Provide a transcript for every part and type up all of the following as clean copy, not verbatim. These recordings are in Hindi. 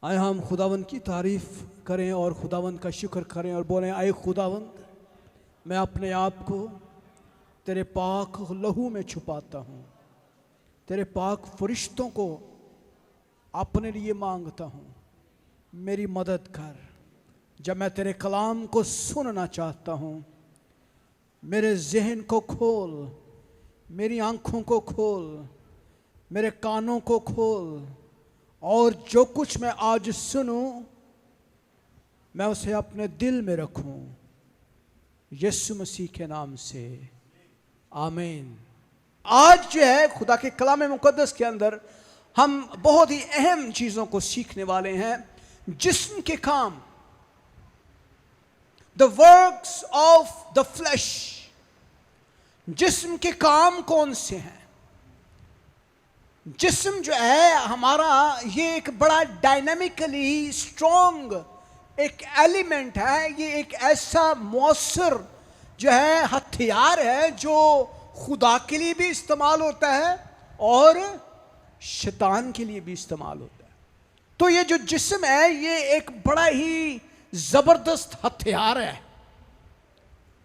आए हम खुदावंद की तारीफ़ करें और खुदावंद का शुक्र करें और बोलें, आए खुदावंद, मैं अपने आप को तेरे पाक लहू में छुपाता हूँ, तेरे पाक फरिश्तों को अपने लिए मांगता हूँ, मेरी मदद कर। जब मैं तेरे कलाम को सुनना चाहता हूँ, मेरे जहन को खोल, मेरी आँखों को खोल, मेरे कानों को खोल, और जो कुछ मैं आज सुनूं मैं उसे अपने दिल में रखूं, यीशु मसीह के नाम से, आमीन। आज जो है खुदा के कलाम मुकद्दस के अंदर हम बहुत ही अहम चीज़ों को सीखने वाले हैं। जिस्म के काम, the works of the flash. जिस्म के काम कौन से हैं? जिस्म जो है हमारा, ये एक बड़ा डायनामिकली स्ट्रॉन्ग एक एलिमेंट है। ये एक ऐसा मौसर जो है हथियार है जो खुदा के लिए भी इस्तेमाल होता है और शैतान के लिए भी इस्तेमाल होता है। तो ये जो जिस्म है ये एक बड़ा ही ज़बरदस्त हथियार है।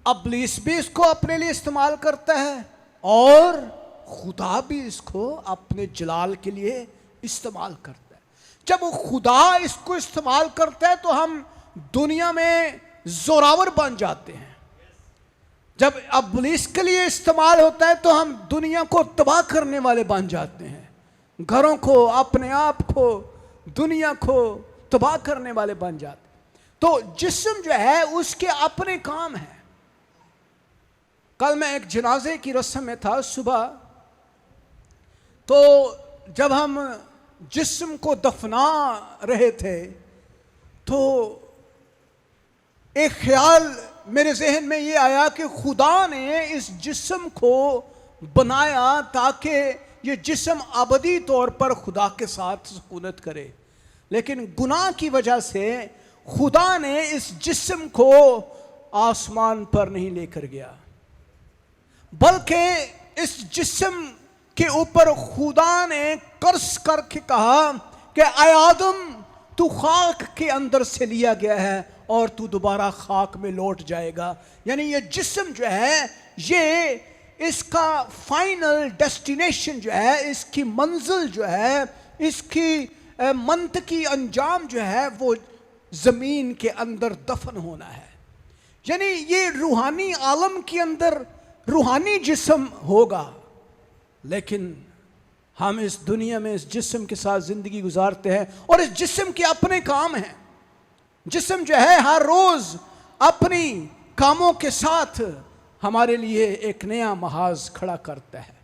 इब्लीस भी इसको अपने लिए इस्तेमाल करता है और खुदा भी इसको अपने जलाल के लिए इस्तेमाल करता है। जब खुदा इसको इस्तेमाल करता है तो हम दुनिया में जोरावर बन जाते हैं। जब इब्लीस के लिए इस्तेमाल होता है तो हम दुनिया को तबाह करने वाले बन जाते हैं, घरों को, अपने आप को, दुनिया को तबाह करने वाले बन जाते हैं। तो जिस्म जो है उसके अपने काम है। कल मैं एक जनाजे की रस्म में था सुबह, तो जब हम जिस्म को दफना रहे थे तो एक ख्याल मेरे जहन में ये आया कि खुदा ने इस जिस्म को बनाया ताकि ये जिस्म अबदी तौर पर खुदा के साथ सुकूनत करे, लेकिन गुनाह की वजह से खुदा ने इस जिस्म को आसमान पर नहीं लेकर गया, बल्कि इस जिस्म के ऊपर खुदा ने कर्ज करके कहा कि ऐ आदम, तू खाक के अंदर से लिया गया है और तू दोबारा खाक में लौट जाएगा। यानी ये जिस्म जो है ये इसका फाइनल डेस्टिनेशन जो है, इसकी मंजिल जो है, इसकी मंतकी अंजाम जो है वो ज़मीन के अंदर दफन होना है। यानी ये रूहानी आलम के अंदर रूहानी जिस्म होगा, लेकिन हम इस दुनिया में इस जिस्म के साथ ज़िंदगी गुजारते हैं और इस जिस्म के अपने काम हैं। जिस्म जो है हर रोज़ अपनी कामों के साथ हमारे लिए एक नया महाज खड़ा करता है।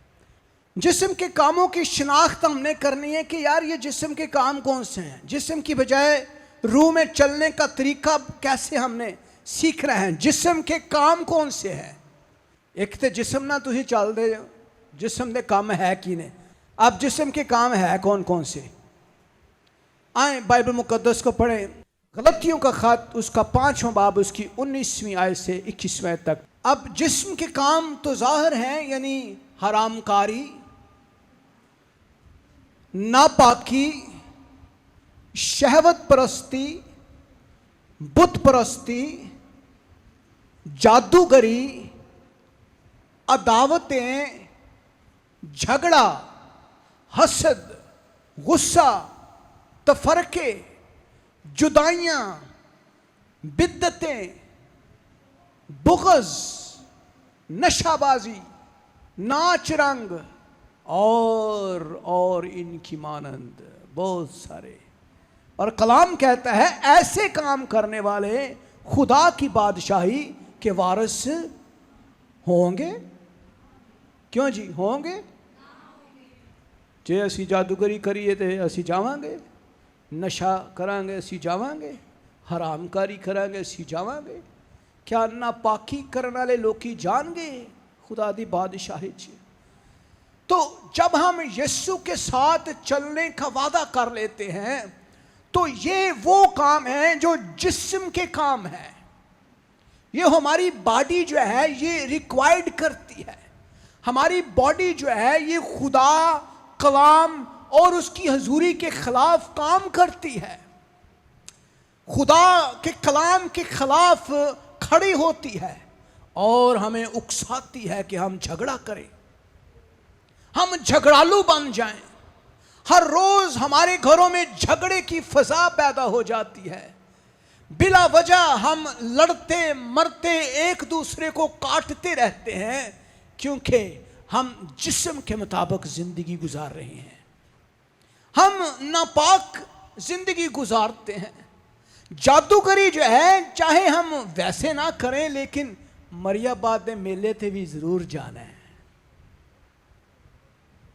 जिस्म के कामों की शिनाख्त हमने करनी है कि यार ये जिस्म के काम कौन से हैं। जिस्म की बजाय रूह में चलने का तरीका कैसे हमने सीखना है। जिस्म के काम कौन से हैं? एक तो जिस्म ना तुम चल दे, जिस्म के काम है कि नहीं। अब जिस्म के काम है कौन कौन से? आए बाइबल मुकद्दस को पढ़ें। गलतियों का खत उसका 5वां बाब उसकी 19वीं आयत से 21वें तक। अब जिस्म के काम तो जाहिर हैं, यानी हरामकारी, नापाकी, शहवत परस्ती, बुत परस्ती, जादूगरी, अदावतें, झगड़ा, हसद, गुस्सा, तफरके, जुदाइयाँ, बिद्दतें, बुग़्ज़, नशाबाजी, नाच रंग और इनकी मानंद बहुत सारे। और कलाम कहता है ऐसे काम करने वाले खुदा की बादशाही के वारिस होंगे। क्यों जी होंगे? जे असी जादूगरी करिए तो असी जावांगे, नशा करांगे असी जावांगे, हरामकारी करांगे असी जावांगे। क्या नापाकी करने वाले लोग जाएंगे खुदा दी बादशाही च? तो जब हम यीशु के साथ चलने का वादा कर लेते हैं तो ये वो काम है जो जिस्म के काम है। ये हमारी बॉडी जो है ये रिक्वायर्ड करती है। हमारी बॉडी जो है ये खुदा, कलाम और उसकी हजूरी के खिलाफ काम करती है। खुदा के कलाम के खिलाफ खड़ी होती है और हमें उकसाती है कि हम झगड़ा करें, हम झगड़ालू बन जाएं। हर रोज हमारे घरों में झगड़े की फजा पैदा हो जाती है। बिला वजह हम लड़ते मरते एक दूसरे को काटते रहते हैं, क्योंकि हम जिस्म के मुताबिक जिंदगी गुजार रहे हैं। हम नापाक जिंदगी गुजारते हैं। जादूगरी जो है, चाहे हम वैसे ना करें, लेकिन मरियाबाद के मेले ते भी जरूर जाना है।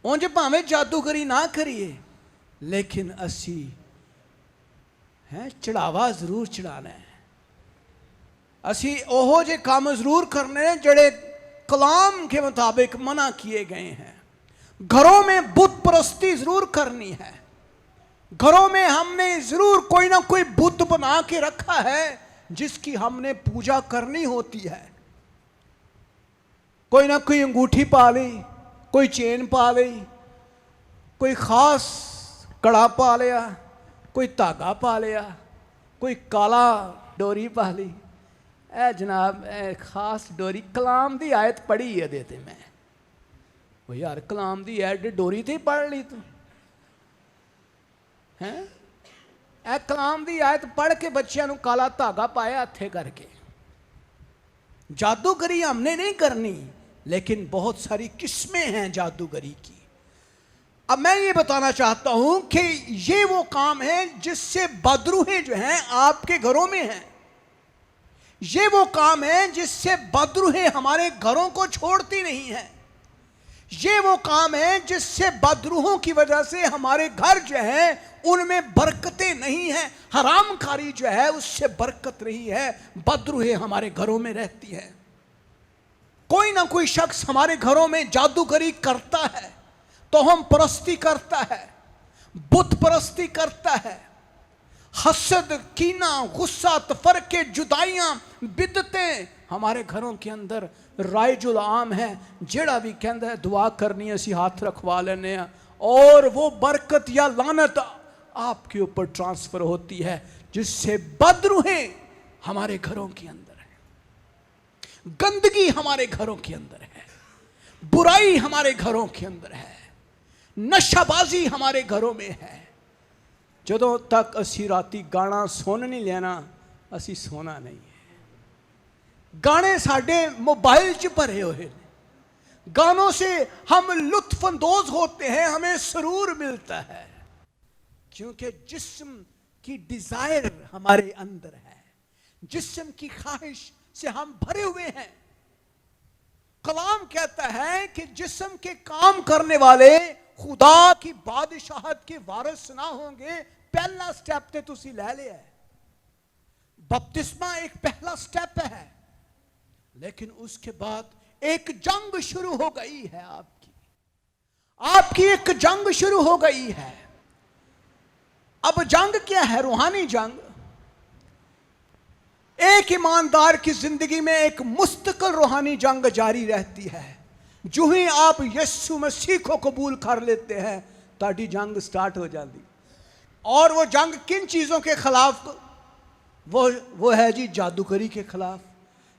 उंज भावें जादूगरी ना करिए, लेकिन असी है चढ़ावा जरूर चढ़ाना है। असी ओहो जे काम जरूर करने हैं जड़े कलाम के मुताबिक मना किए गए हैं। घरों में बुत परस्ती जरूर करनी है। घरों में हमने जरूर कोई ना कोई बुत बना के रखा है जिसकी हमने पूजा करनी होती है। कोई ना कोई अंगूठी पा ली, कोई चेन पा ली, कोई खास कड़ा पा लिया, कोई धागा पा लिया, कोई काला डोरी पा ली। ए जनाब ए खास डोरी कलाम दी आयत पढ़ी है देते मैं। वो यार कलाम दी आयत डोरी ते पढ़ ली तू हैं? ए कलाम दी आयत पढ़ के बच्चों को काला धागा पाया हथे करके। जादूगरी हमने नहीं करनी, लेकिन बहुत सारी किस्में हैं जादूगरी की। अब मैं ये बताना चाहता हूं कि ये वो काम है जिससे बदरूहें जो हैं आपके घरों में हैं। ये वो काम है जिससे बदरूहें हमारे घरों को छोड़ती नहीं है। ये वो काम है जिससे बदरूहों की वजह से हमारे घर जो है उनमें बरकतें नहीं है। हरामकारी जो है उससे बरकत नहीं है। बदरूहें हमारे घरों में रहती है। कोई ना कोई शख्स हमारे घरों में जादूगरी करता है, तोहम परस्ती करता है, बुत परस्ती करता है। हसद, कीना, गुस्सा, तफरके, जुदाइयां, बिदतें हमारे घरों के अंदर रायजुल आम है। जेड़ा भी कहता है दुआ करनी है, असी हाथ रखवा लेने और वो बरकत या लानत आपके ऊपर ट्रांसफर होती है, जिससे बदरूहें हमारे घरों के अंदर है, गंदगी हमारे घरों के अंदर है, बुराई हमारे घरों के अंदर है, नशाबाजी हमारे घरों में है। जदों तक असी राती गाना सुन नहीं लेना, असी सोना नहीं है। गाने साडे मोबाइल च भरे हुए, गानों से हम लुत्फअंदोज होते हैं, हमें सुरूर मिलता है, क्योंकि जिस्म की डिजायर हमारे अंदर है, जिस्म की ख्वाहिश से हम भरे हुए हैं। कलाम कहता है कि जिस्म के काम करने वाले खुदा की बादशाहत के वारिस ना होंगे। पहला स्टेप ते तुसी ले लिया है। बपतिस्मा एक पहला स्टेप है, लेकिन उसके बाद एक जंग शुरू हो गई है। आपकी एक जंग शुरू हो गई है। अब जंग क्या है? रूहानी जंग। एक ईमानदार की जिंदगी में एक मुस्तकिल रूहानी जंग जारी रहती है। जो ही आप यीशु मसीह को कबूल कर लेते हैं, ताड़ी जंग स्टार्ट हो जाती। और वो जंग किन चीज़ों के खिलाफ? वो है जी जादूगरी के खिलाफ,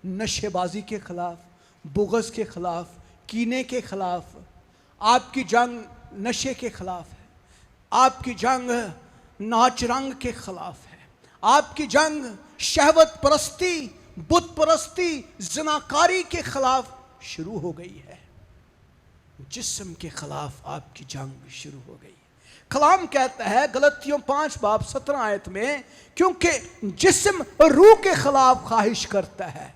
नशेबाजी के खिलाफ, बुग़्ज़ के खिलाफ, कीने के खिलाफ। आपकी जंग नशे के खिलाफ है। आपकी जंग नाच रंग के खिलाफ है। आपकी जंग शहवत परस्ती, बुत परस्ती, ज़िनाकारी के खिलाफ शुरू हो गई है। जिस्म के खिलाफ आपकी जंग शुरू हो गई। कलाम कहता है गलतियों 5 बाब 17 आयत में, क्योंकि जिस्म रूह के खिलाफ ख्वाहिश करता है।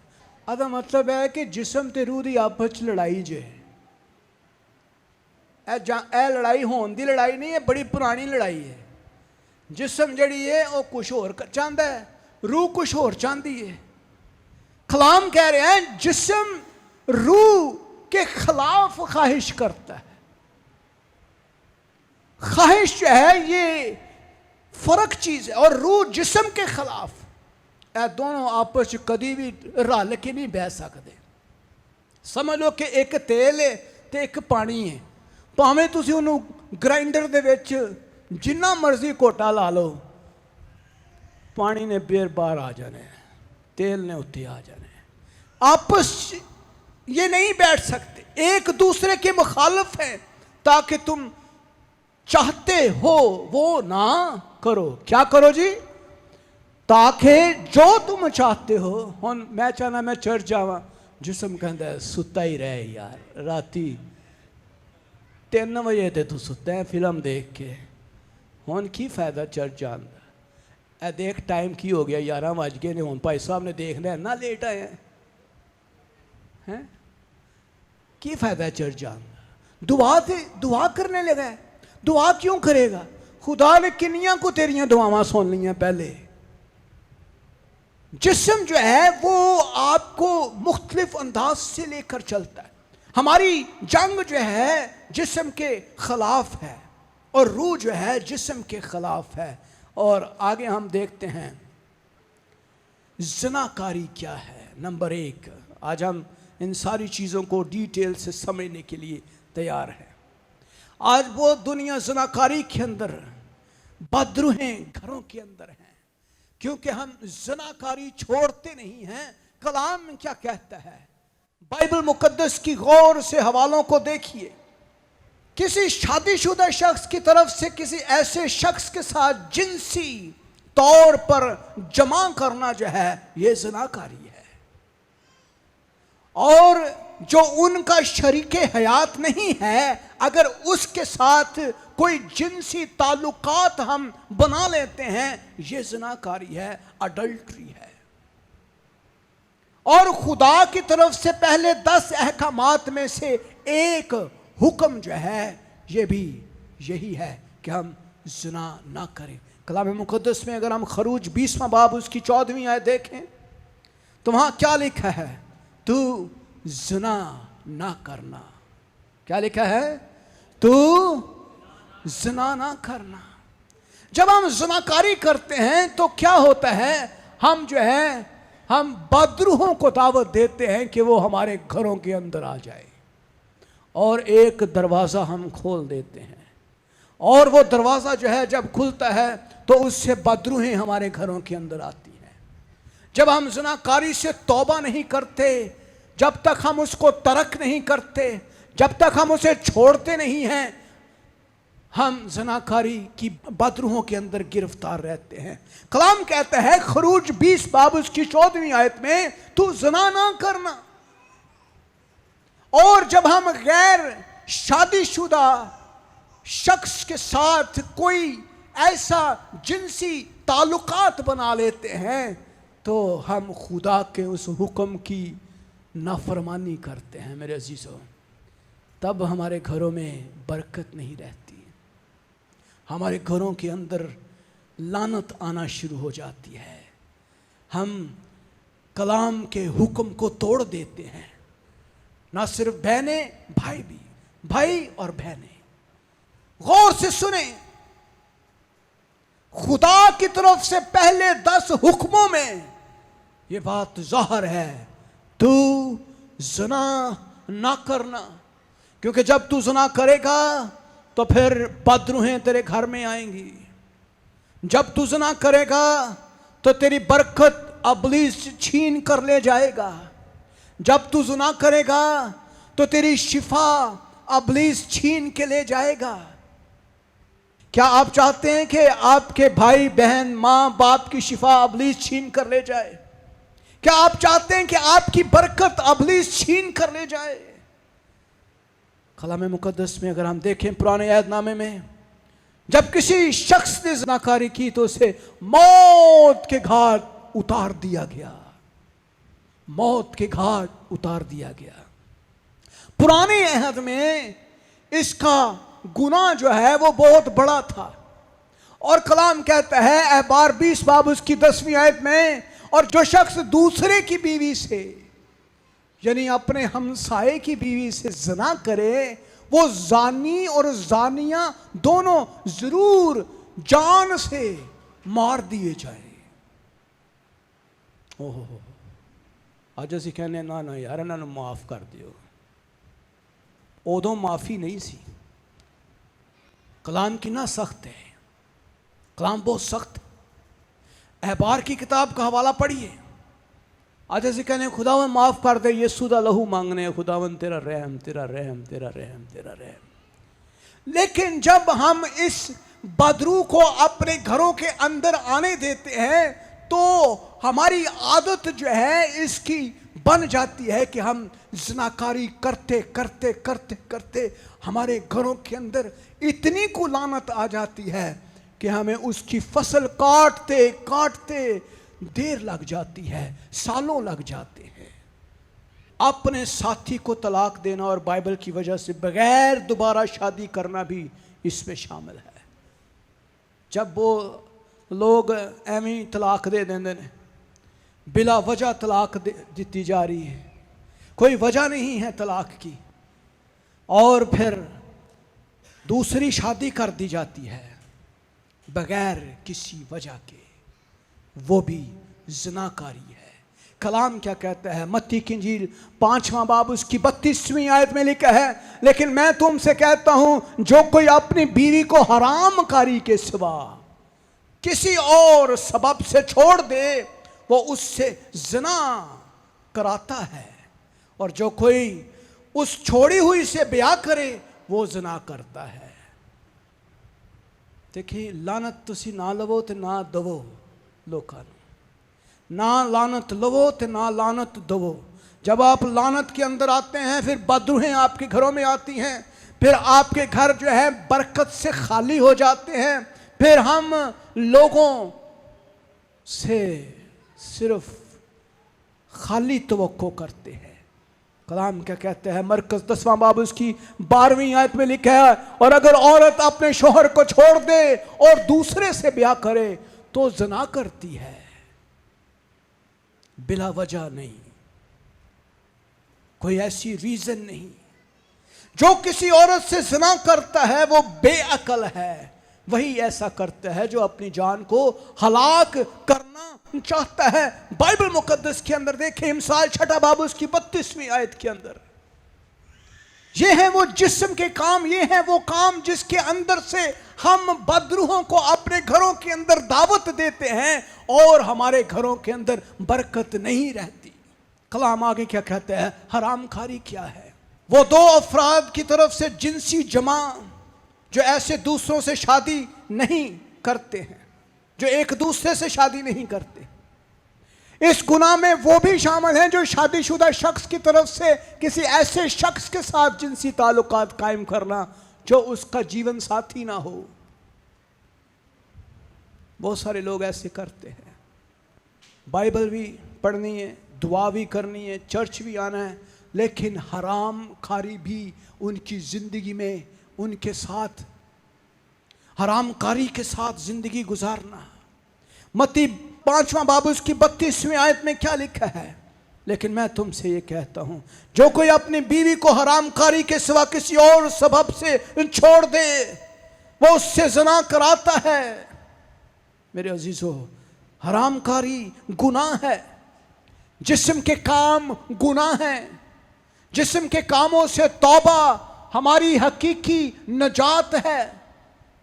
अदा मतलब है कि जिस्म ते रूह की आपस लड़ाई जे ए लड़ाई होने की लड़ाई नहीं है, बड़ी पुरानी लड़ाई है। जिस्म जड़ी है वो कुछ होर चाहता है, रूह कुछ होर चाहती है। कलाम कह रहे हैं जिस्म रूह के खिलाफ ख्वाहिश करता है। ख्वाहिश जो है ये फर्क चीज है, और रूह जिस्म के खिलाफ। ये दोनों आपस कभी भी रल के नहीं बह सकते। समझ लो कि एक तेल है तो एक पानी है। भावें तुसी उन्होंने ग्राइंडर दे विच जिन्ना मर्जी घोटा ला लो, पानी ने बेर बार आ जाने, तेल ने उत्ते आ जाने। आपस ये नहीं बैठ सकते, एक दूसरे के मुखालिफ हैं, ताकि तुम चाहते हो वो ना करो। क्या करो जी? ताकि जो तुम चाहते हो। हुन मैं चाहना मैं चर्च जावा, जिसम कहता सुता ही रहे यार, राती 3 बजे ते तू सुता है फिल्म देख के, हुन की फायदा चर्च जान दा। ए देख टाइम की हो गया, 11 बज गए ने, हुन भाई साहब ने देखना है ना, लेट आए हैं, की फायदा चर्च जान दा। दुआ करने लगा है। दुआ क्यों करेगा? खुदा ने किनिया को तेरियां दुआवां सुन लियां पहले। जिस्म जो है वो आपको मुख्तलिफ अंदाज से लेकर चलता है। हमारी जंग जो है जिस्म के खिलाफ है, और रूह जो है जिस्म के खिलाफ है। और आगे हम देखते हैं ज़िनाकारी क्या है। नंबर 1, आज हम इन सारी चीज़ों को डिटेल से समझने के लिए तैयार हैं। आज वो दुनिया ज़िनाकारी के अंदर, बदरूहें घरों के अंदर हैं, क्योंकि हम ज़िनाकारी छोड़ते नहीं हैं। कलाम क्या कहता है? बाइबल मुकद्दस की गौर से हवालों को देखिए। किसी शादीशुदा शख्स की तरफ से किसी ऐसे शख्स के साथ जिनसी तौर पर जमा करना जो है, यह ज़िनाकारी है। और जो उनका शरीके हयात नहीं है, अगर उसके साथ कोई जिनसी ताल्लुकात हम बना लेते हैं, यह ज़िनाकारी है, अडल्ट्री है। और खुदा की तरफ से पहले 10 अहकामात में से एक हुक्म जो है, यह भी यही है कि हम ज़िना ना करें। कलाम मुकद्दस में अगर हम खरूज 20वां बाब उसकी 14वीं आयत देखें, तो वहां क्या लिखा है? तू ज़िना ना करना। क्या लिखा है? तू ज़िना ना करना। जब हम ज़िनाकारी करते हैं तो क्या होता है? हम जो है, हम बदरूहों को दावत देते हैं कि वो हमारे घरों के अंदर आ जाए, और एक दरवाज़ा हम खोल देते हैं। और वो दरवाज़ा जो है जब खुलता है तो उससे बदरूहें हमारे घरों के अंदर आती हैं। जब हम ज़िनाकारी से तौबा नहीं करते, जब तक हम उसको तर्क नहीं करते, जब तक हम उसे छोड़ते नहीं हैं, हम ज़िनाकारी की बदरूहों के अंदर गिरफ्तार रहते हैं। कलाम कहता है खरूज 20 बाब उसकी 14वीं आयत में, तू ज़िना ना करना। और जब हम गैर शादीशुदा शख्स के साथ कोई ऐसा जिनसी ताल्लुकात बना लेते हैं, तो हम खुदा के उस हुक्म की नाफरमानी करते हैं। मेरे अजीज़ों, तब हमारे घरों में बरकत नहीं रहती, हमारे घरों के अंदर लानत आना शुरू हो जाती है। हम कलाम के हुक्म को तोड़ देते हैं। ना सिर्फ बहनें, भाई भी, भाई और बहनें। गौर से सुने, खुदा की तरफ से पहले 10 हुक्मों में यह बात ज़ाहिर है, तू ज़िना ना करना। क्योंकि जब तू ज़िना करेगा तो फिर बदरूहें तेरे घर में आएंगी। जब तू ज़िना करेगा तो तेरी बरकत इब्लीस छीन कर ले जाएगा। जब तू ज़िना करेगा तो तेरी शिफा इब्लीस छीन के ले जाएगा। क्या आप चाहते हैं कि आपके भाई बहन, माँ बाप की शिफा इब्लीस छीन कर ले जाए? क्या आप चाहते हैं कि आपकी बरकत इब्लीस छीन कर ले जाए? कलाम मुकद्दस में अगर हम देखें पुराने अहदनामे में, जब किसी शख्स ने ज़िनाकारी की तो उसे मौत के घाट उतार दिया गया। मौत के घाट उतार दिया गया। पुराने अहद में इसका गुनाह जो है वो बहुत बड़ा था। और कलाम कहता है अहबार 20 बाब उसकी 10वीं आयत में, और जो शख्स दूसरे की बीवी से, यानी अपने हमसाये की बीवी से ज़िना करे, वो जानी और जानिया दोनों जरूर जान से मार दिए जाए। ओहो, आज असी कहने ना ना यार इन्होंने माफ़ कर दियो। उदों माफ़ी नहीं सी। कलाम कितना सख्त है, कलाम बहुत सख्त है। अहबार की किताब का हवाला पढ़िए। आज ऐसे कहने खुदावन माफ कर दे, यीशु दा लहू मांगने, खुदावन तेरा रहम तेरा रहम तेरा रहम तेरा रहम। लेकिन जब हम इस बदरू को अपने घरों के अंदर आने देते हैं तो हमारी आदत जो है इसकी बन जाती है कि हम ज़िनाकारी करते करते करते करते हमारे घरों के अंदर इतनी को लानत आ जाती है कि हमें उसकी फसल काटते काटते देर लग जाती है, सालों लग जाते हैं। अपने साथी को तलाक देना और बाइबल की वजह से बगैर दोबारा शादी करना भी इसमें शामिल है। जब वो लोग एवं तलाक दे देंगे ने, बिला वजह तलाक दी जा रही है, कोई वजह नहीं है तलाक की, और फिर दूसरी शादी कर दी जाती है बगैर किसी वजह के, वो भी ज़िनाकारी है। कलाम क्या कहता है? मत्ती की इंजील 5वां बाब उसकी 32वीं आयत में लिखा है, लेकिन मैं तुमसे कहता हूं जो कोई अपनी बीवी को हरामकारी के सिवा किसी और सबब से छोड़ दे वो उससे ज़िना कराता है, और जो कोई उस छोड़ी हुई से ब्याह करे वो ज़िना करता है। देखिए, लानत तुसी ना लवो ते ना दवो लोकां नूं, ना लानत लवो ते ना लानत दवो। जब आप लानत के अंदर आते हैं फिर बदरूहें आपके घरों में आती हैं, फिर आपके घर जो है बरकत से खाली हो जाते हैं, फिर हम लोगों से सिर्फ खाली तवक्को करते हैं। कलाम क्या कहते हैं? मरकज़ 10वां बाब उसकी 12वीं आयत में लिखा है, और अगर औरत अपने शोहर को छोड़ दे और दूसरे से ब्याह करे तो ज़िना करती है, बिला वजह नहीं, कोई ऐसी रीजन नहीं। जो किसी औरत से ज़िना करता है वो बेअकल है, वही ऐसा करता है जो अपनी जान को हलाक करना चाहता है। बाइबल मुकद्दस के अंदर देखें, मिसाल 6 बाब उसकी 32वीं आयत के अंदर, ये है वो जिस्म के काम, ये है वो काम जिसके अंदर से हम बदरूहों को अपने घरों के अंदर दावत देते हैं और हमारे घरों के अंदर बरकत नहीं रहती। कलाम आगे क्या कहते हैं? हरामखारी क्या है? वो दो अफराद की तरफ से जिनसी जमा जो ऐसे दूसरों से शादी नहीं करते हैं, जो एक दूसरे से शादी नहीं करते। इस गुनाह में वो भी शामिल हैं जो शादीशुदा शख्स की तरफ से किसी ऐसे शख्स के साथ जिनसी ताल्लुकात कायम करना जो उसका जीवन साथी ना हो। बहुत सारे लोग ऐसे करते हैं। बाइबल भी पढ़नी है, दुआ भी करनी है, चर्च भी आना है, लेकिन हराम खारी भी उनकी ज़िंदगी में उनके साथ हरामकारी के साथ ज़िंदगी गुजारना। मत्ती 5वां बाब उसकी 32वीं आयत में क्या लिखा है? लेकिन मैं तुमसे ये कहता हूं जो कोई अपनी बीवी को हरामकारी के सिवा किसी और सबब से छोड़ दे वो उससे ज़िना कराता है। मेरे अजीजों, हरामकारी गुनाह है, जिस्म के काम गुनाह है, जिस्म के कामों से तौबा हमारी हकीकी नजात है,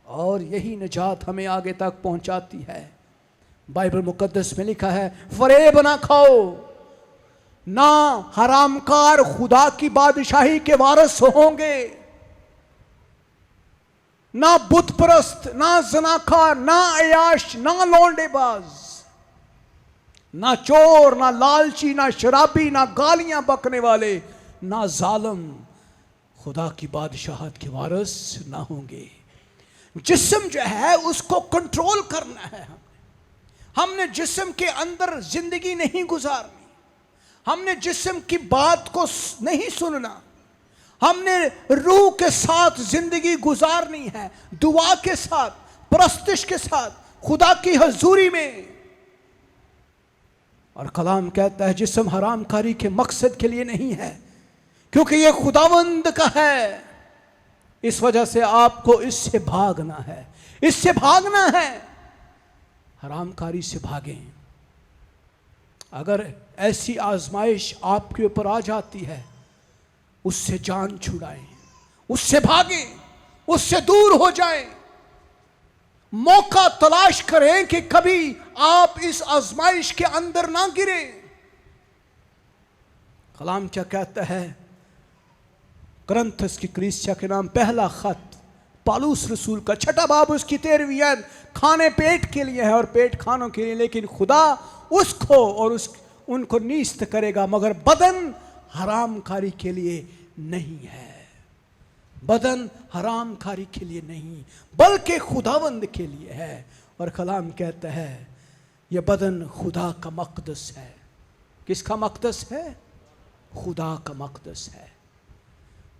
और यही नजात हमें आगे तक पहुंचाती है। बाइबल मुकद्दस में लिखा है, फरेब ना खाओ, ना हरामकार खुदा की बादशाही के वारिस होंगे। ना बुत परस्त, ना ज़नाकार, ना अयाश, ना लौंडेबाज, ना चोर, ना लालची, ना शराबी, ना गालियां बकने वाले, ना जालिम खुदा की बादशाहत के वारिस ना होंगे। जिस्म जो है उसको कंट्रोल करना है। हमने जिस्म के अंदर जिंदगी नहीं गुजारनी, हमने जिस्म की बात को नहीं सुनना, हमने रूह के साथ जिंदगी गुजारनी है, दुआ के साथ, परस्तिश के साथ, खुदा की हजूरी में। और कलाम कहता है जिस्म हरामकारी के मकसद के लिए नहीं है, क्योंकि यह खुदावंद का है। इस वजह से आपको इससे भागना है, इससे भागना है। हरामकारी से भागें। अगर ऐसी आजमाइश आपके ऊपर आ जाती है, उससे जान छुड़ाएं, उससे भागें, उससे दूर हो जाएं। मौका तलाश करें कि कभी आप इस आजमाइश के अंदर ना गिरे। कलाम क्या कहता है? करंथस की कलीसिया के नाम पहला खत पौलुस रसूल का 6 बाब उसकी 13वीं आयत, खाने पेट के लिए है और पेट खानों के लिए, लेकिन खुदा उसको और उनको नीस्त करेगा, मगर बदन हरामकारी के लिए नहीं है। बदन हरामकारी के लिए नहीं, बल्कि खुदावंद के लिए है। और कलाम कहता है यह बदन खुदा का मक़दस है। किसका मक़दस है? खुदा का मक़दस है,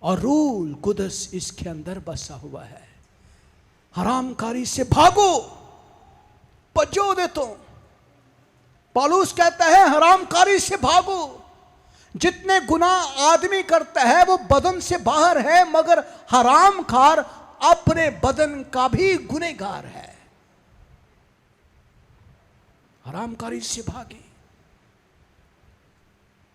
और रूल कुदस इसके अंदर बसा हुआ है। हरामकारी से भागो, बचो दे। तो पौलुस कहता है हरामकारी से भागो। जितने गुनाह आदमी करता है वो बदन से बाहर है, मगर हरामखार अपने बदन का भी गुनहगार है। हरामकारी से भागे।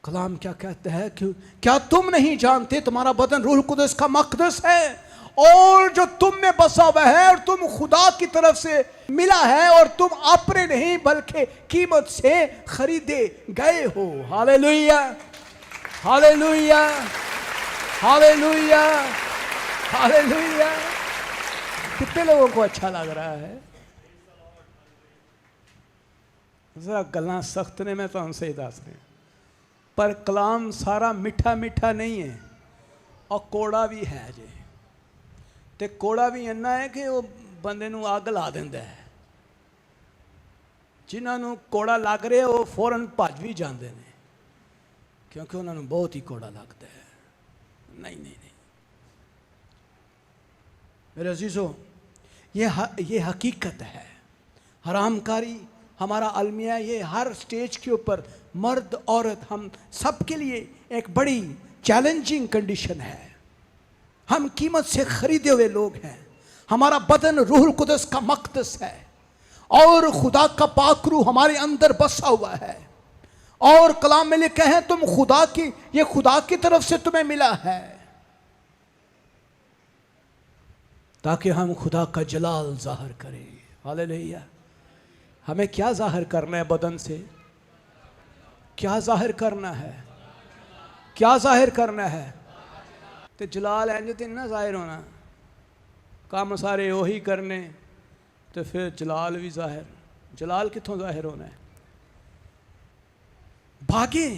कलाम क्या कहता है कि क्या तुम नहीं जानते तुम्हारा बदन रूह कुदस का मक़दस है, और जो तुम में बसा हुआ है, और तुम खुदा की तरफ से मिला है, और तुम अपने नहीं बल्कि कीमत से खरीदे गए हो। Hallelujah, hallelujah, hallelujah, hallelujah. कितने लोगों को अच्छा लग रहा है? जरा गल्लां सख्त ने, मैं तो हमसे ही दस रहा, पर कलाम सारा मिठा मिठा नहीं है, और कोड़ा भी है जे। ते कोड़ा भी इन्ना है कि वो बंदे नूं अग ला दिंदा है। जिन्होंने कोड़ा लग रहा वो फौरन भज भी जाते हैं, क्योंकि उन्होंने बहुत ही कोड़ा लगता है। नहीं नहीं नहीं मेरे अजीज़ों, ये हकीकत है। हरामकारी हमारा अलमिया, ये हर स्टेज के ऊपर मर्द औरत हम सब के लिए एक बड़ी चैलेंजिंग कंडीशन है। हम कीमत से खरीदे हुए लोग हैं। हमारा बदन रूहुल कुदस का मक़दस है, और खुदा का पाक रूह हमारे अंदर बसा हुआ है। और कलाम में लिखा है तुम खुदा की, ये खुदा की तरफ से तुम्हें मिला है, ताकि हम खुदा का जलाल जाहिर करें। हालेलुया। हमें क्या जाहिर करना है? बदन से क्या जाहिर करना है? क्या जाहिर करना है? तो जलाल इंज तो ना जाहिर होना, काम सारे वही करने, तो फिर जलाल भी जाहिर। जलाल कित्थों जाहिर होना है? भागे।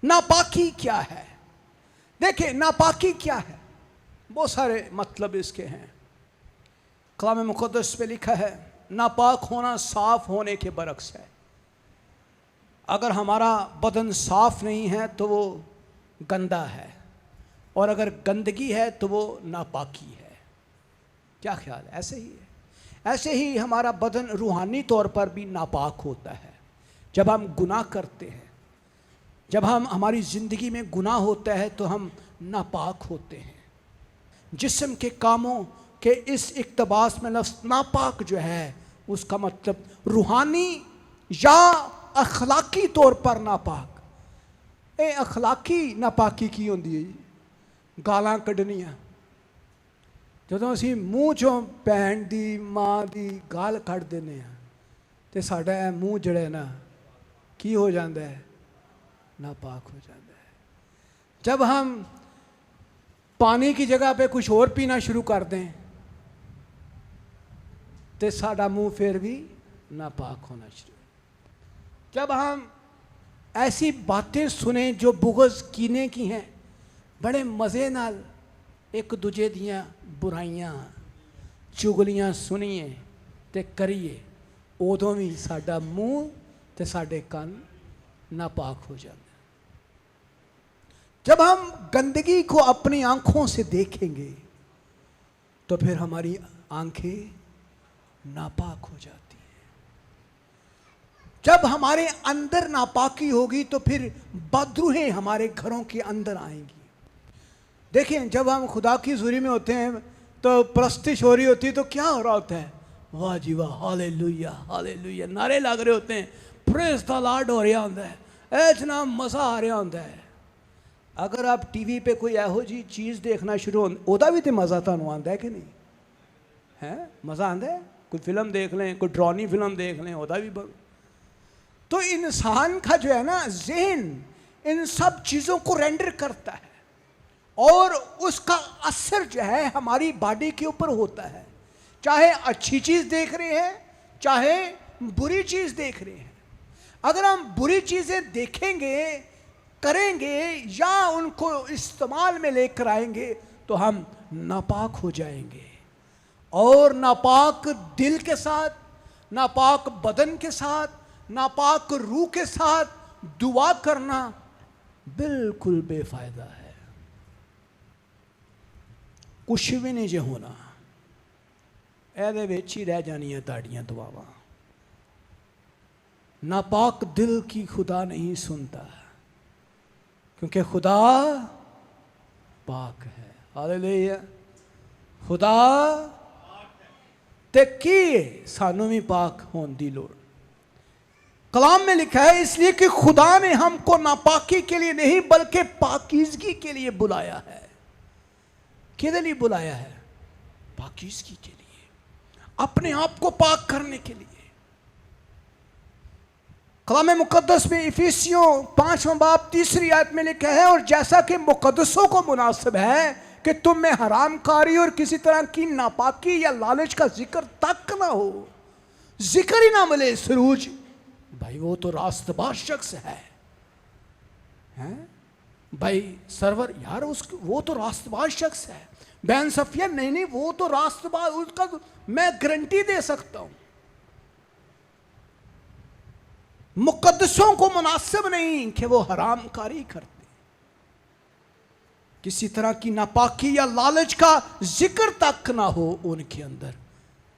नापाकी क्या है? देखिए नापाकी क्या है, बहुत सारे मतलब इसके हैं। कलाम मुक़द्दस पे लिखा है नापाक होना साफ होने के बरक्स है। अगर हमारा बदन साफ नहीं है तो वो गंदा है, और अगर गंदगी है तो वो नापाकी है। क्या ख्याल है? ऐसे ही है। ऐसे ही हमारा बदन रूहानी तौर पर भी नापाक होता है। जब हम गुनाह करते हैं, जब हमारी ज़िंदगी में गुनाह होता है तो हम नापाक होते हैं। जिस्म के कामों के इस इक़्तिबास में लफ्ज़ नापाक जो है, उसका मतलब रूहानी या अखलाकी तौर पर नापाक। ये अखलाकी नापाकी की होंदी है? गालां कढ़नियां। ਜਦੋਂ ਅਸੀਂ ਮੂੰਹ ਚੋਂ ਭੈਣ ਦੀ ਮਾਂ ਦੀ ਗਾਲ ਕੱਢ ਦਿੰਦੇ ਹਾਂ ਤੇ ਸਾਡਾ ਇਹ ਮੂੰਹ ਜਿਹੜਾ ਨਾ ਕੀ ਹੋ ਜਾਂਦਾ ਹੈ? नापाक हो जाता है। जब हम पानी की जगह पे कुछ और पीना शुरू कर दें तो साड़ा मुंह फिर भी नापाक होना शुरू। जब हम ऐसी बातें सुने जो बुग़्ज़ कीने की हैं, बड़े मज़े नाल एक दूजे दियाँ बुराइयां चुगलियां सुनिए ते करिए, उदों भी साड़ा मुंह ते साडे कान नापाक हो जाते। जब हम गंदगी को अपनी आंखों से देखेंगे तो फिर हमारी आंखें नापाक हो जाती हैं। जब हमारे अंदर नापाकी होगी तो फिर बदरूहें हमारे घरों के अंदर आएंगी। देखिए जब हम खुदा की हुज़ूरी में होते हैं तो प्रस्तिश हो रही होती है तो क्या हो रहा होता है? वाह जी वाह, हालेलुया हालेलुया, नारे लग रहे होते हैं, प्रेज़ द लॉर्ड हो रहा होता है, इतना मज़ा आ रहा होता है। अगर आप टीवी पे कोई एहो जी चीज़ देखना शुरू हो, ओदा भी तो मज़ा तुहानू आंदा है कि नहीं है? मज़ा आंदा है? कोई फिल्म देख लें, कोई ड्रानी फिल्म देख लें, होता भी बंद। तो इंसान का जो है ना ज़हन इन सब चीज़ों को रेंडर करता है और उसका असर जो है हमारी बॉडी के ऊपर होता है। चाहे अच्छी चीज़ देख रहे हैं, चाहे बुरी चीज़ देख रहे हैं। अगर हम बुरी चीज़ें देखेंगे, करेंगे या उनको इस्तेमाल में लेकर आएंगे तो हम नापाक हो जाएंगे। और नापाक दिल के साथ, नापाक बदन के साथ, नापाक रूह के साथ दुआ करना बिल्कुल बेफायदा है। कुछ भी नहीं जो होना, ਇਹਦੇ ਵਿੱਚ ही रह जानी है ताड़ियाँ दुआवां। नापाक दिल की खुदा नहीं सुनता, क्योंकि खुदा पाक है। हालेलुया। खुदा ते की सानू भी पाक होने की लोड़। कलाम में लिखा है इसलिए कि खुदा ने हमको नापाकी के लिए नहीं बल्कि पाकीज़गी के लिए बुलाया है। किसके लिए बुलाया है? पाकीज़गी के लिए, अपने आप को पाक करने के लिए। कलाम मुकद्दस में इफिसियों 5वां बाब 3री आयत में लिखा है, और जैसा कि मुकद्दसों को मुनासिब है कि तुम में हरामकारी और किसी तरह की नापाकी या लालच का जिक्र तक ना हो। जिक्र ही ना मिले। सरूज भाई वो तो रास्तबाज शख्स है, हैं भाई सरवर यार वो तो रास्तबाज शख्स है। बहन सफिया नहीं वो तो रास्तबाज, उसका तो मैं गारंटी दे सकता हूं। मुकद्दसों को मुनासिब नहीं कि वो हरामकारी करते, किसी तरह की नापाकी या लालच का जिक्र तक ना हो उनके अंदर।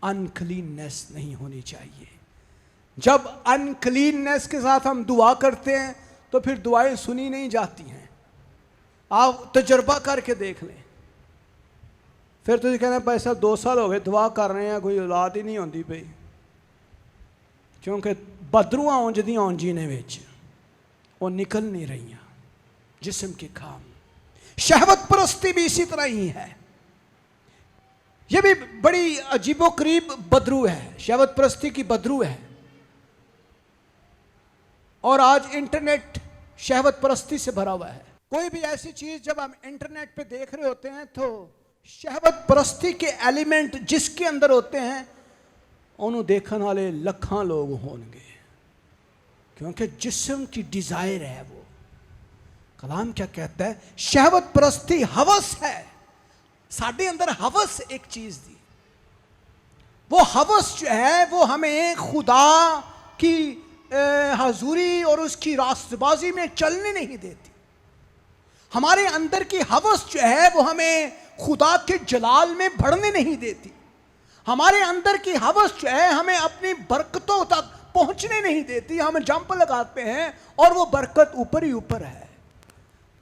अनक्लीननेस नहीं होनी चाहिए। जब अनक्लीननेस के साथ हम दुआ करते हैं तो फिर दुआएं सुनी नहीं जाती हैं। आप तजर्बा करके देख लें। फिर तुझे कहना भाई साहब 2 साल हो गए दुआ कर रहे हैं, कोई औलाद ही नहीं होती पई, क्योंकि बदरूआं औंजदियां औंजी विच वो निकल नहीं रही। जिस्म के काम, शहवत परस्ती भी इसी तरह ही है। ये भी बड़ी अजीबो करीब बदरू है, शहवत परस्ती की बदरू है। और आज इंटरनेट शहवत परस्ती से भरा हुआ है। कोई भी ऐसी चीज जब हम इंटरनेट पे देख रहे होते हैं तो शहवत परस्ती के एलिमेंट जिसके अंदर होते हैं उन्होंने देखने वाले लखां लोग होंगे, क्योंकि जिस्म की डिजायर है वो। कलाम क्या कहता है? शहवत परस्ती हवस है। साढ़े अंदर हवस एक चीज दी, वो हवस जो है वो हमें खुदा की हजूरी और उसकी रास्तबाजी में चलने नहीं देती। हमारे अंदर की हवस जो है वो हमें खुदा के जलाल में बढ़ने नहीं देती। हमारे अंदर की हवस जो है हमें अपनी बरकतों तक पहुंचने नहीं देती। हम जंप लगाते हैं और वो बरकत ऊपर ही ऊपर है,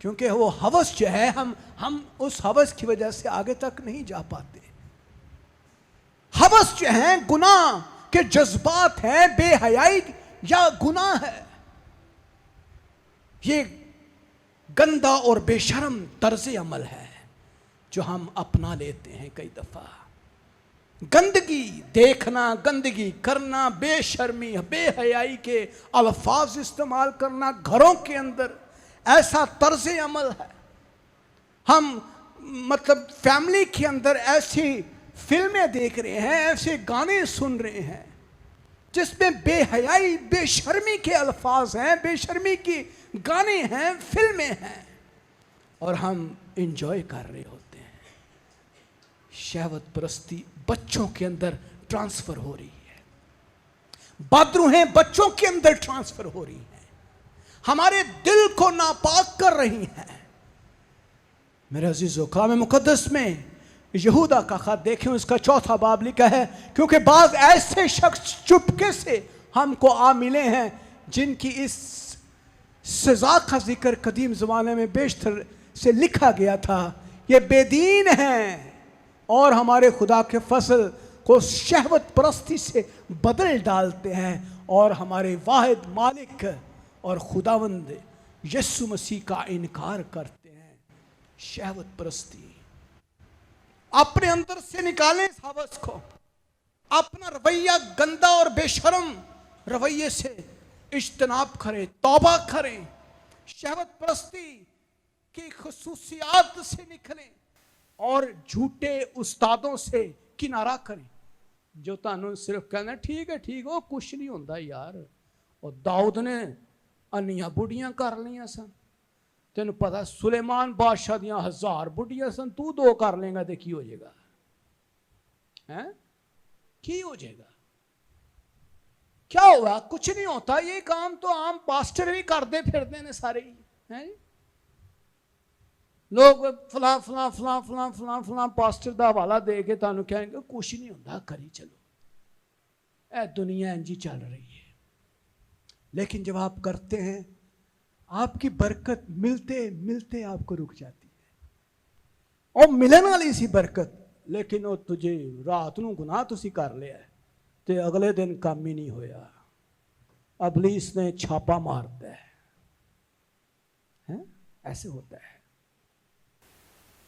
क्योंकि वो हवस जो है हम उस हवस की वजह से आगे तक नहीं जा पाते। हवस जो है गुनाह के जज्बात है, बेहयाई या गुनाह है। ये गंदा और बेशर्म तर्ज अमल है जो हम अपना लेते हैं। कई दफा गंदगी देखना, गंदगी करना, बेशर्मी बेहयाई के अल्फाज इस्तेमाल करना घरों के अंदर, ऐसा तर्ज अमल है। हम मतलब फैमिली के अंदर ऐसी फिल्में देख रहे हैं, ऐसे गाने सुन रहे हैं जिसमें बेहयाई बेशर्मी के अल्फाज हैं, बेशर्मी की गाने हैं, फिल्में हैं, और हम इंजॉय कर रहे होते हैं। शहवत परस्ती बच्चों के अंदर ट्रांसफर हो रही है, बदरूहें बच्चों के अंदर ट्रांसफर हो रही हैं, हमारे दिल को नापाक कर रही हैं। मेरे अजीजों, कलाम मुकद्दस में यहूदा का खत देखें, उसका 4था बाब लिखा है, क्योंकि बाज ऐसे शख्स चुपके से हमको आ मिले हैं जिनकी इस सजा का जिक्र कदीम ज़माने में बेशतर से लिखा गया था। ये बेदीन हैं और हमारे खुदा के फसल को शहवत परस्ती से बदल डालते हैं और हमारे वाहिद मालिक और खुदावंद यीशु मसीह का इनकार करते हैं। शहवत परस्ती अपने अंदर से निकालें इस हवस को। अपना रवैया गंदा और बेशर्म रवैये से इज्तनाब करें, तौबा करें, शहवत परस्ती की खसूसियात से निकलें और झूठे उस्तादों से किनारा करें जो तुहानू सिर्फ कहना ठीक है वो कुछ नहीं होता यार। और दाऊद ने अन्नियां बुढ़ियां कर लियां सन, तेन पता सुलेमान बादशाह दियां 1000 बुढ़ियां सन, तू 2 कर लेगा तो की हो जाएगा हैं? की हो जाएगा? क्या होगा? कुछ नहीं होता। ये काम तो आम पास्टर भी करते फिरते ने सारे ही हैं। लोग फला फला फला फला फला फला पास्टर का हवाला दे के तुहानू कहेंगे कुछ नहीं होता, करी चलो, ए दुनिया इंजी चल रही है। लेकिन जब आप करते हैं आपकी बरकत मिलते मिलते आपको रुक जाती है। और मिलन वाली सी बरकत, लेकिन वो तुझे रात नू गुनाह तुसी कर लिया ते अगले दिन काम ही नहीं होया, अबलीस ने छापा मारता है? ऐसे होता है।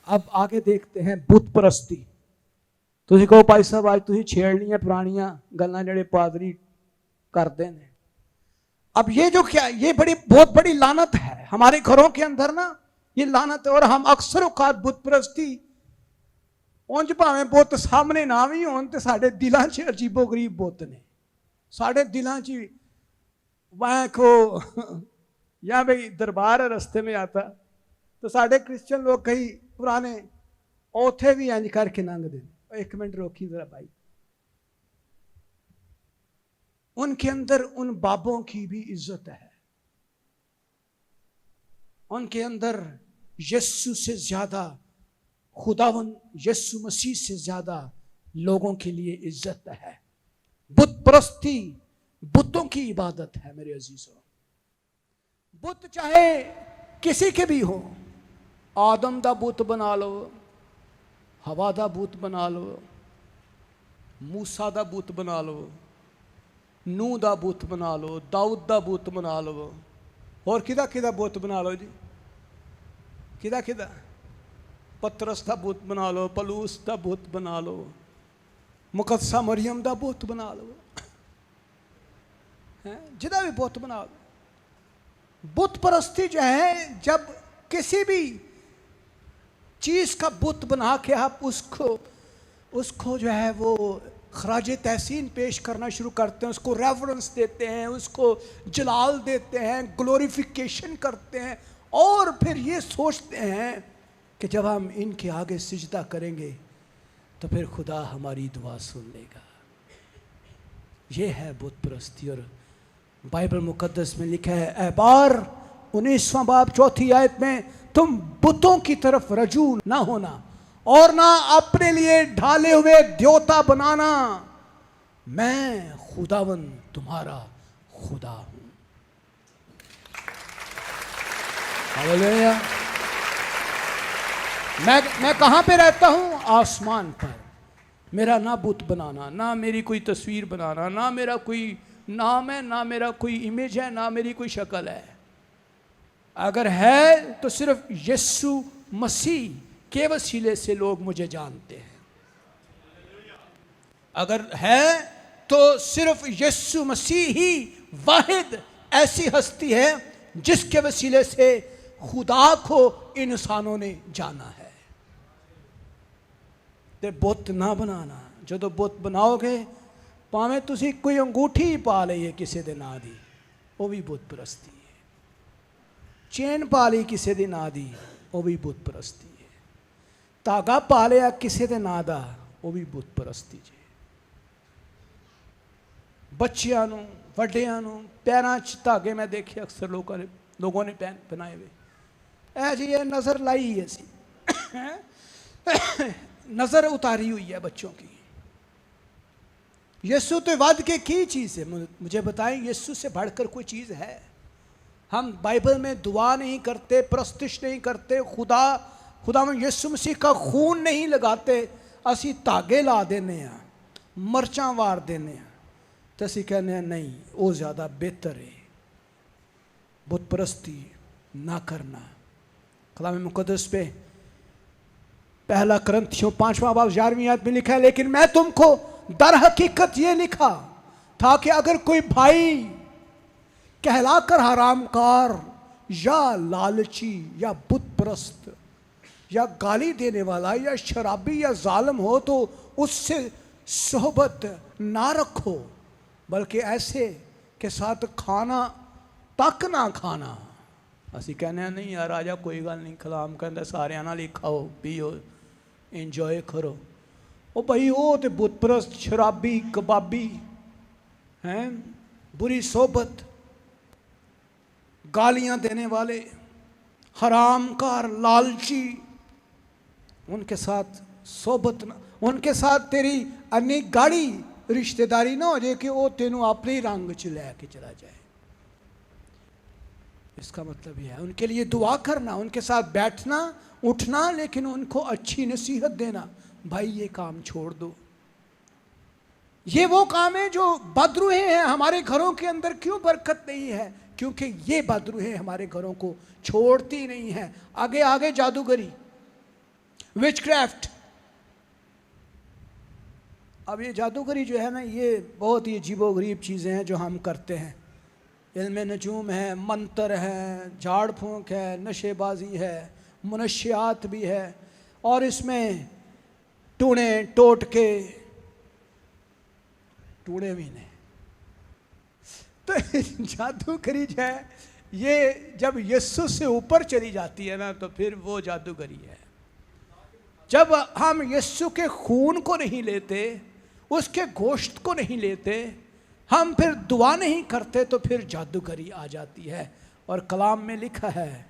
अब आगे देखते हैं बुत परस्ती। तुसी कहो भाई साहब आज तुसी छेड़नियां पुरानियां गल्लां जेड़े पादरी करते हैं। अब ये जो क्या, ये बहुत बड़ी लानत है हमारे घरों के अंदर ना, ये लानत है। और हम अक्सर औकात बुत परस्ती उंज भावें बुत सामने ना भी होन ते साडे दिलां 'च अजीबो गरीब बुत ने, साडे दिलां 'च वह को या भाई दरबार रस्ते में आता तो साडे क्रिश्चियन लोग कई पुराने उथे भी इंज करके लंघ दे। एक मिनट रोकी जरा भाई, उनके अंदर उन बाबों की भी इज्जत है, उनके अंदर यीशु से ज्यादा, खुदावन यीशु मसीह से ज्यादा लोगों के लिए इज्जत है। बुत परस्ती बुतों की इबादत है मेरे अजीजों। बुत चाहे किसी के भी हो, आदम दा बुत बना लो, हवा दा बुत बना लो, मूसा दा बुत बना लो, नूह दा बुत बना लो, दाऊद दा बुत बना लो, और किदा किदा बुत बना लो जी, किदा किदा, पतरस दा बुत बना लो, पलूस दा बुत बना लो, मुकद्दसा मरियम दा बुत बना लो, जिदा भी बुत बना लो। बुत परस्ती जो है, जब किसी भी चीज का बुत बना के आप उसको जो है वो खराज तहसीन पेश करना शुरू करते हैं, उसको रेफरेंस देते हैं, उसको जलाल देते हैं, ग्लोरिफिकेशन करते हैं, और फिर ये सोचते हैं कि जब हम इनके आगे सिजदा करेंगे तो फिर खुदा हमारी दुआ सुन लेगा। ये है बुत परस्ती। और बाइबल मुकद्दस में लिखा है, एबार 19वां बाब 4थी आयत में, तुम बुतों की तरफ रजू ना होना और ना अपने लिए ढाले हुए द्योता बनाना, मैं खुदावन तुम्हारा खुदा हूं। हालेलुया। मैं कहां पे रहता हूं? आसमान पर। मेरा ना बुत बनाना, ना मेरी कोई तस्वीर बनाना, ना मेरा कोई नाम है, ना मेरा कोई इमेज है, ना मेरी कोई शक्ल है। अगर है तो सिर्फ यीशु मसीह के वसीले से लोग मुझे जानते हैं। अगर है तो सिर्फ यीशु मसीह ही वाहिद ऐसी हस्ती है जिसके वसीले से खुदा को इंसानों ने जाना है। ते बुत ना बनाना। जो बुत बनाओगे, भावें तुसी कोई अंगूठी पा लईए किसी दे नां दी, वो भी बुत परस्ती है। चेन पा ली किसी दे नां दी, वो भी बुत परस्ती है। धागा पा लिया किसी दे नां दा, वो भी बुत परस्ती है। बच्चियां नूं, वड्डियां नूं पैरां च धागे मैं देखे अक्सर लोगों ने पहनाए हुए। ऐ जी ये नज़र लाई है सी नज़र उतारी हुई है बच्चों की। यीशु तो वध के की चीज़ है? मुझे बताएं, यीशु से बढ़कर कोई चीज़ है? हम बाइबल में दुआ नहीं करते, प्रस्तिश नहीं करते, खुदा में यीशु मसीह का खून नहीं लगाते, असी धागे ला देने हैं, मरचां वार देने हैं, तो असी कहने हैं नहीं वो ज़्यादा बेहतर है। बुत परस्ती ना करना। कलाम मुकद्दस पे 1 कुरिन्थियों 5वां बाब 11वीं आयत में लिखा है, लेकिन मैं तुमको दर हकीकत ये लिखा था कि अगर कोई भाई कहलाकर हरामकार या लालची या बुत परस्त या गाली देने वाला या शराबी या जालिम हो तो उससे सोहबत ना रखो, बल्कि ऐसे के साथ खाना तक ना खाना। ਅਸੀਂ कहने नहीं यार राजा कोई गल नहीं, कलाम कहता सारिਆਂ ਨਾਲ ਹੀ खाओ पीओ इंजॉय करो। ओ भाई वो तो बुतप्रस्त शराबी कबाबी हैं, बुरी सोबत, गालियां देने वाले, हरामकार, लालची, उनके साथ सोबत ना, उनके साथ तेरी अन्य गाड़ी रिश्तेदारी ना हो जाए कि वो तेनू अपने रंग च लैके चला जाए। इसका मतलब यह है उनके लिए दुआ करना, उनके साथ बैठना उठना, लेकिन उनको अच्छी नसीहत देना, भाई ये काम छोड़ दो। ये वो काम है जो बदरूहें हैं हमारे घरों के अंदर। क्यों बरकत नहीं है? क्योंकि ये बदरूहें हमारे घरों को छोड़ती नहीं है। आगे आगे जादूगरी, विचक्राफ्ट। अब ये जादूगरी जो है ना, ये बहुत ही अजीबोगरीब चीज़ें हैं जो हम करते हैं। इल्म नजूम है, मंत्र है, झाड़ फूंक है, नशेबाजी है, मुनशियात भी है, और इसमें टूणे टोटके, टूणे भी नहीं। तो जादूगरी जो है ये जब यीशु से ऊपर चली जाती है ना, तो फिर वो जादूगरी है। जब हम यीशु के खून को नहीं लेते, उसके गोश्त को नहीं लेते, हम फिर दुआ नहीं करते, तो फिर जादूगरी आ जाती है। और कलाम में लिखा है,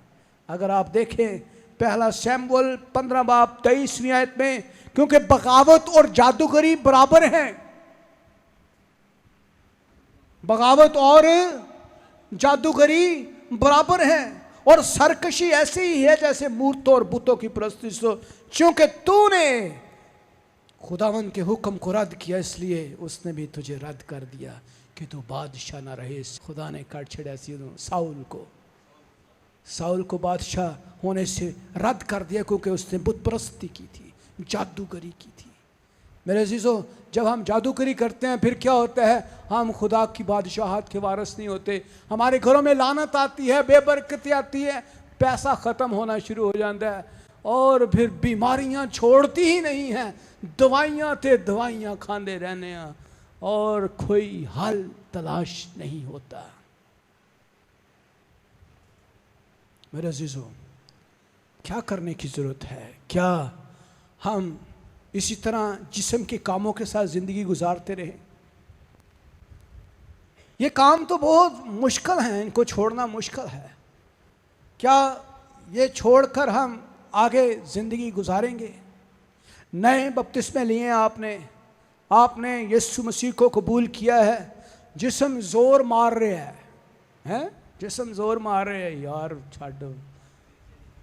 अगर आप देखें पहला शमूएल 15 बाब 23वीं आयत में, क्योंकि बगावत और जादूगरी बराबर हैं। बगावत और जादूगरी बराबर हैं, और सरकशी ऐसी ही है जैसे मूर्तों और बुतों की परस्ती। क्योंकि तूने खुदावन के हुक्म को रद्द किया, इसलिए उसने भी तुझे रद्द कर दिया कि तू बादशाह ना रहे। खुदा ने काट छड़ा साउल को बादशाह होने से रद्द कर दिया, क्योंकि उसने बुत परस्ती की थी, जादूगरी की थी। मेरे अजीजों, जब हम जादूगरी करते हैं फिर क्या होता है? हम खुदा की बादशाहत के वारिस नहीं होते। हमारे घरों में लानत आती है, बेबरकती आती है, पैसा ख़त्म होना शुरू हो जाता है, और फिर बीमारियां छोड़ती ही नहीं हैं। दवाइयां ते दवाइयां खाते रहने हैं और कोई हल तलाश नहीं होता। मेरे अजीजों, क्या करने की ज़रूरत है? क्या हम इसी तरह जिस्म के कामों के साथ ज़िंदगी गुजारते रहें? ये काम तो बहुत मुश्किल हैं, इनको छोड़ना मुश्किल है। क्या ये छोड़कर हम आगे ज़िंदगी गुजारेंगे? नए बपतिस्मे लिए आपने यीशु मसीह को कबूल किया है, जिस्म जोर मार रहे हैं, जिस्म जोर मार रहे हैं, यार छाड़ो,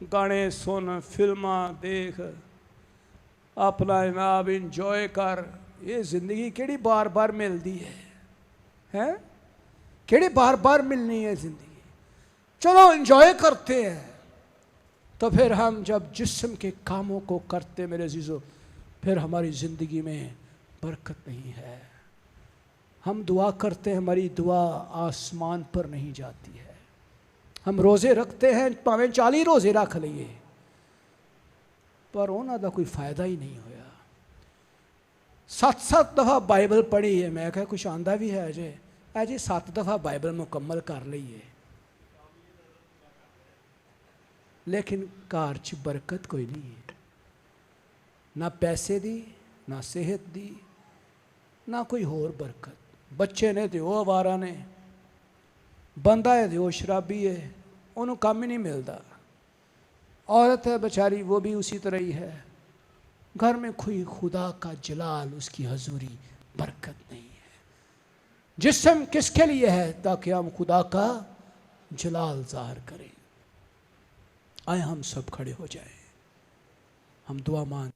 गाने सुन, फिल्मा देख, अपना जनाब इंजॉय कर। ये ज़िंदगी केड़ी बार बार मिलती है? केड़ी बार बार मिलनी है ज़िंदगी? चलो इंजॉय करते हैं। तो फिर हम जब जिस्म के कामों को करते, मेरे अजीज़ों, फिर हमारी ज़िंदगी में बरकत नहीं है। हम दुआ करते हैं, हमारी दुआ आसमान पर नहीं जाती है। हम रोज़े रखते हैं, भावें 40 रोज़े रख लिए, पर उन्हों का कोई फ़ायदा ही नहीं होया। 7 दफ़ा बाइबल पढ़ी है, मैं क्या कुछ आंदा भी है अजे 7 दफ़ा बाइबल मुकम्मल कर लीए, लेकिन घर च बरकत कोई नहीं है। ना पैसे दी, ना सेहत दी, ना कोई होर बरकत। बच्चे ने तो वो आवारा ने, बंदा है तो वो शराबी है, उन्होंने काम ही नहीं मिलता। औरत है बेचारी, वो भी उसी तरह ही है। घर में कोई खुदा का जलाल, उसकी हजूरी, बरकत नहीं है। जिस्म किसके लिए है? ताकि हम खुदा का जलाल ज़ाहिर करें। आए हम सब खड़े हो जाएं, हम दुआ मांग।